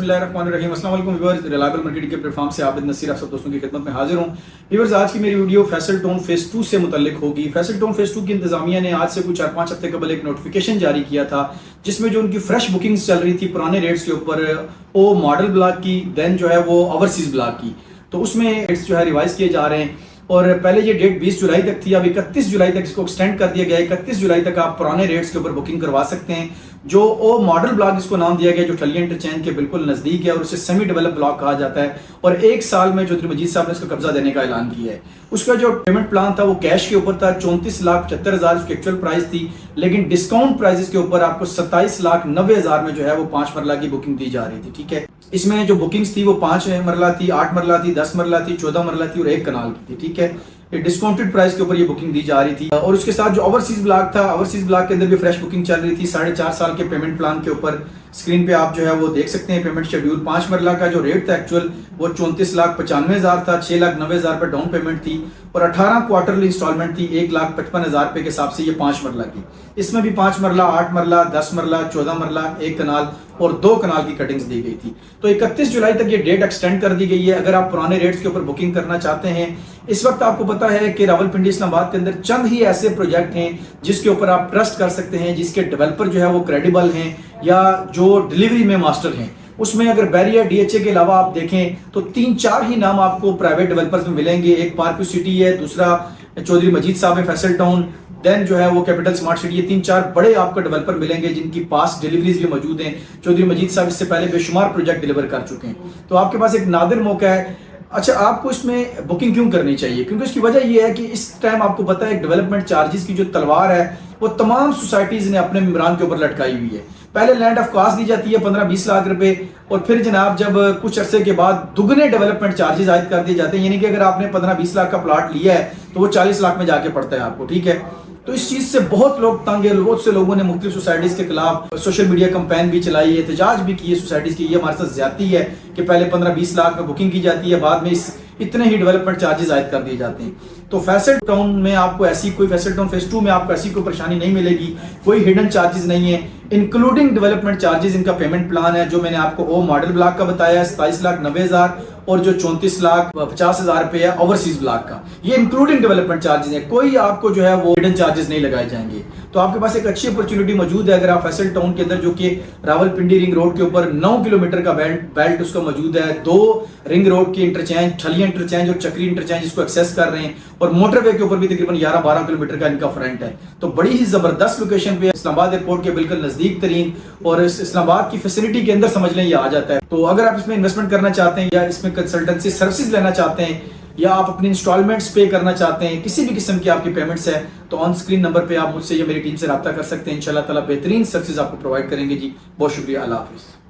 बिस्मिल्लाहिर्रहमानिर्रहीम। अस्सलाम वालेकुम व्यूअर्स, रिलायबल मार्केटिंग के प्लेटफॉर्म से आबिद नसीर आप सब दोस्तों की खिदमत में हाजिर हूँ। व्यूअर्स, आज की मेरी वीडियो फैसल टाउन फेज 2 से मुतल्लिक होगी। फैसल टाउन फेज 2 की इंतजामिया ने आज से कुछ 4-5 हफ्ते कबल एक नोटिफिकेशन जारी किया था, जिसमें जो उनकी फ्रेश बुकिंग्स चल रही थी पुराने रेट्स के ऊपर, वो मॉडल ब्लॉक की, देन जो है वो ओवरसीज ब्लॉक की, तो उसमें रेट्स जो है रिवाइज किए जा रहे हैं। और पहले ये डेट 20 जुलाई तक थी, अब 31 जुलाई तक इसको एक्सटेंड कर दिया गया है। 31 जुलाई तक आप पुराने रेट्स के ऊपर बुकिंग करवा सकते हैं। जो ओ मॉडल ब्लॉक जिसको नाम दिया गया, जो ठलिया इंटरचेंज के बिल्कुल नजदीक है और उसे सेमी डेवलप ब्लॉक कहा जाता है, और 1 साल में चौधरी मजीद साहब ने इसको कब्जा देने का ऐलान किया है। उसका जो पेमेंट प्लान था वो कैश के ऊपर था, 34,75,000 उसकी एक्चुअल प्राइस थी, लेकिन डिस्काउंट प्राइसेस के ऊपर आपको 27,90,000 में जो है वो 5 मरला की बुकिंग दी जा रही थी। ठीक है, इसमें जो बुकिंग्स थी वो 5 मरला थी, 8 मरला थी, 10 मरला थी, 14 मरला थी और 1 कनाल की थी। ठीक है, डिस्काउंटेड प्राइस के ऊपर ये बुकिंग दी जा रही थी। और उसके साथ जो ओवरसीज ब्लॉक था, ओवरसीज ब्लॉक के अंदर भी फ्रेश बुकिंग चल रही थी 4.5 साल के पेमेंट प्लान के ऊपर। स्क्रीन पे आप जो है वो देख सकते हैं पेमेंट शेड्यूल। 5 मरला का जो रेट था एक्चुअल वो 34,95,000 था, 6,90,000 पर डाउन पेमेंट थी, और 18 क्वार्टरली इंस्टॉलमेंट थी 1,55,000 रुपए के हिसाब से ये 5 मरला की। इसमें भी 5 मरला, 8 मरला, 10 मरला, 14 मरला, 1 कनाल और 2 कनाल की कटिंग्स दी गई थी। तो 31 जुलाई तक ये डेट एक्सटेंड कर दी गई है अगर आप पुराने रेट्स के ऊपर बुकिंग करना चाहते हैं। इस वक्त आपको पता है कि रावलपिंडी इस्लामाबाद के अंदर चंद ही ऐसे प्रोजेक्ट हैं जिसके ऊपर आप ट्रस्ट कर सकते हैं, जिसके डेवलपर जो है वो क्रेडिबल हैं या जो डिलीवरी में मास्टर हैं। उसमें अगर बैरियर डीएचए के अलावा आप देखें तो 3-4 ही नाम आपको प्राइवेट डेवलपर्स में मिलेंगे। एक पार्क सिटी है, दूसरा चौधरी मजीद साहब है फैसल टाउन, देन जो है वो कैपिटल स्मार्ट सिटी। ये 3-4 बड़े आपको डेवलपर मिलेंगे जिनकी पास डिलीवरीज भी मौजूद हैं। चौधरी मजीद साहब इससे पहले बेशुमार प्रोजेक्ट डिलीवर कर चुके हैं, तो आपके पास एक नादिर मौका है। अच्छा, आपको इसमें बुकिंग क्यों करनी चाहिए? क्योंकि उसकी वजह यह है कि इस टाइम आपको पता है डेवलपमेंट चार्जेस की जो तलवार है वो तमाम सोसाइटीज ने अपने मेम्बरान के ऊपर लटकाई हुई है। पहले लैंड ऑफ कॉस्ट दी जाती है 15-20 लाख रुपए, और फिर जनाब जब कुछ अरसे के बाद दुगने डेवलपमेंट चार्जेस आयद कर दिए जाते हैं, यानी कि अगर आपने 15-20 लाख का प्लॉट लिया है तो वो 40 लाख में जाके पड़ता है आपको। ठीक है, तो इस चीज से बहुत लोग तंग है। बहुत से लोगों ने मुख्तलिफ सोसाइटीज के खिलाफ सोशल मीडिया कैंपेन भी चलाई है, एहतजाज भी किए सोसाइटीज की, ये हमारे साथ ज्यादती है कि पहले 15-20 लाख में बुकिंग की जाती है, बाद में इतने ही डेवलपमेंट चार्जेस आयद कर दिए जाते हैं। तो फैसल टाउन में आपको ऐसी कोई, फैसल टाउन फेज 2 में आपको ऐसी कोई परेशानी नहीं मिलेगी, कोई हिडन चार्जेस नहीं है, इंक्लूडिंग डेवलपमेंट चार्जेस। इनका पेमेंट प्लान है जो मैंने आपको ओ मॉडल ब्लॉक का बताया है 27,90,000, और जो 34,50,000 रुपए है ओवरसीज ब्लॉक का, ये इंक्लूडिंग डेवलपमेंट चार्जेस है। कोई आपको जो है वो हिडन चार्जेस नहीं लगाए जाएंगे। तो आपके पास एक अच्छी अपॉर्चुनिटी मौजूद है अगर आप फैसल टाउन के अंदर, जो कि रावलपिंडी रिंग रोड के ऊपर 9 किलोमीटर का बेल्ट उसका मौजूद है। 2 रिंग रोड की इंटरचेंज, ठलिया इंटरचेंज और चक्री इंटरचेंज इसको एक्सेस कर रहे हैं, और मोटरवे के ऊपर भी तकरीबन 11-12 किलोमीटर का इनका फ्रंट है। तो बड़ी ही जबरदस्त लोकेशन पे, इस्लामाबाद एयरपोर्ट के बिल्कुल नजदीक तरीन, और इस्लामाबाद की फैसिलिटी के अंदर समझ लें ये आ जाता है। तो अगर आप इसमें इन्वेस्टमेंट करना चाहते हैं या इसमें कंसल्टेंसी सर्विसेज लेना चाहते हैं, या आप अपनी इंस्टॉलमेंट्स पे करना चाहते हैं, किसी भी किस्म की आपकी पेमेंट्स है, तो ऑन स्क्रीन नंबर पे आप मुझसे या मेरी टीम से रब्ता कर सकते हैं। इंशाल्लाह ताला बेहतरीन सर्विसेज आपको प्रोवाइड करेंगे जी। बहुत शुक्रिया, अल्लाह हाफिज़।